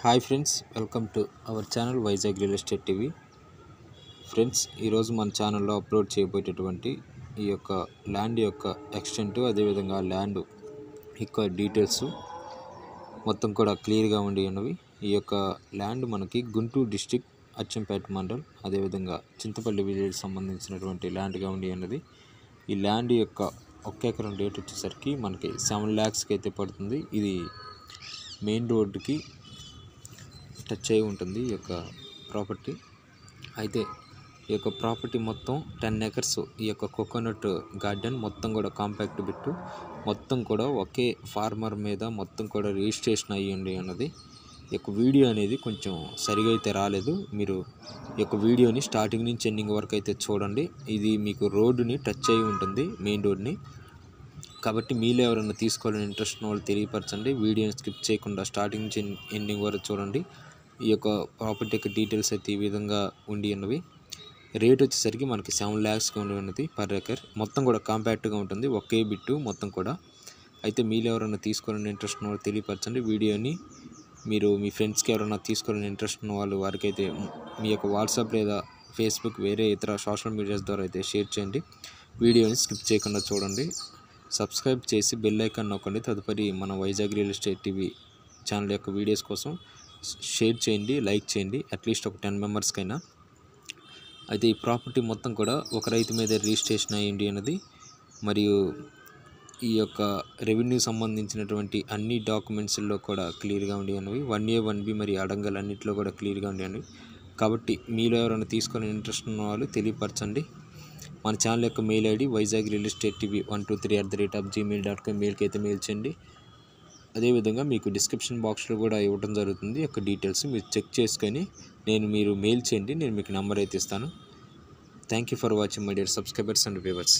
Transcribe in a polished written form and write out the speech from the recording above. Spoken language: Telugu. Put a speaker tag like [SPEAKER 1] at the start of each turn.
[SPEAKER 1] Hi friends, welcome to our channel Vizag real estate TV. Friends, ఈరోజు మన ఛానల్లో అప్లోడ్ చేయబోయేటటువంటి ఈ యొక్క ల్యాండ్ యొక్క ఎక్స్టెంట్, అదేవిధంగా ల్యాండ్ యొక్క డీటెయిల్స్ మొత్తం కూడా క్లియర్గా ఉండి ఉన్నవి. ఈ యొక్క ల్యాండ్ మనకి గుంటూరు డిస్టిక్ అచ్చంపేట మండల్, అదేవిధంగా చింతపల్లి విలేజ్ సంబంధించినటువంటి ల్యాండ్గా ఉండి ఉన్నది. ఈ ల్యాండ్ యొక్క 1 ఎకరం రేట్ వచ్చేసరికి మనకి 7 lakhsకి అయితే పడుతుంది. ఇది మెయిన్ రోడ్డుకి టచ్ అయి ఉంటుంది ఈ యొక్క ప్రాపర్టీ. అయితే ఈ యొక్క ప్రాపర్టీ మొత్తం 10 acres. ఈ యొక్క కోకోనట్ గార్డెన్ మొత్తం కూడా కాంపాక్ట్ బిట్టు, మొత్తం కూడా ఒకే ఫార్మర్ మీద మొత్తం కూడా రిజిస్ట్రేషన్ అయ్యి ఉన్నది. ఈ యొక్క వీడియో అనేది కొంచెం సరిగా అయితే రాలేదు. మీరు ఈ యొక్క వీడియోని స్టార్టింగ్ నుంచి ఎండింగ్ వరకు అయితే చూడండి. ఇది మీకు రోడ్డుని టచ్ అయి ఉంటుంది, మెయిన్ రోడ్ని. కాబట్టి మీలో ఎవరైనా తీసుకోవాలని ఇంట్రెస్ట్ ఉన్న వాళ్ళు తెలియపరచండి. వీడియోని స్కిప్ చేయకుండా స్టార్టింగ్ నుంచి ఎండింగ్ వరకు చూడండి. ఈ యొక్క ప్రాపర్టీ యొక్క డీటెయిల్స్ అయితే ఈ విధంగా ఉండి ఉన్నవి. రేట్ వచ్చేసరికి మనకి 7 lakhsకి ఉండి ఉన్నది పర్ ఎకర్. మొత్తం కూడా కాంపాక్ట్గా ఉంటుంది, ఒకే బిట్టు మొత్తం కూడా. అయితే మీలో ఎవరైనా తీసుకోవాలని ఇంట్రెస్ట్ ఉన్న వాళ్ళు తెలియపరచండి. వీడియోని మీరు మీ ఫ్రెండ్స్కి ఎవరైనా తీసుకోవాలని ఇంట్రెస్ట్ ఉన్న వాళ్ళు వారికైతే మీ యొక్క వాట్సాప్ లేదా ఫేస్బుక్, వేరే ఇతర సోషల్ మీడియాస్ ద్వారా అయితే షేర్ చేయండి. వీడియోని స్కిప్ చేయకుండా చూడండి. సబ్స్క్రైబ్ చేసి బెల్ ఐకాన్ నొక్కండి. తదుపరి మన Vizag real estate TV channel యొక్క వీడియోస్ కోసం షేర్ చేయండి, లైక్ చేయండి, అట్లీస్ట్ ఒక 10 మెంబర్స్కైనా. అయితే ఈ ప్రాపర్టీ మొత్తం కూడా ఒక రైతు మీద రిజిస్ట్రేషన్ అయ్యింది అన్నది. మరియు ఈ యొక్క రెవెన్యూ సంబంధించినటువంటి అన్ని డాక్యుమెంట్స్లో కూడా క్లియర్గా ఉండి అన్నవి. 1A 1B మరియు అడంగల్ అన్నింటిలో కూడా క్లియర్గా ఉండి అన్నవి. కాబట్టి మీలో ఎవరైనా తీసుకోవాలని ఇంట్రెస్ట్ ఉన్న వాళ్ళు తెలియపరచండి. మన ఛానల్ యొక్క mail ID Vizag real estate TV 123@gmail.com మెయిల్కి అయితే మెయిల్ చేయండి. అదేవిధంగా మీకు డిస్క్రిప్షన్ బాక్స్లో కూడా ఇవ్వడం జరుగుతుంది యొక్క డీటెయిల్స్. మీరు చెక్ చేసుకొని మీరు మెయిల్ చేయండి, నేను మీకు నెంబర్ అయితే ఇస్తాను. Thank you for watching my dear subscribers and viewers.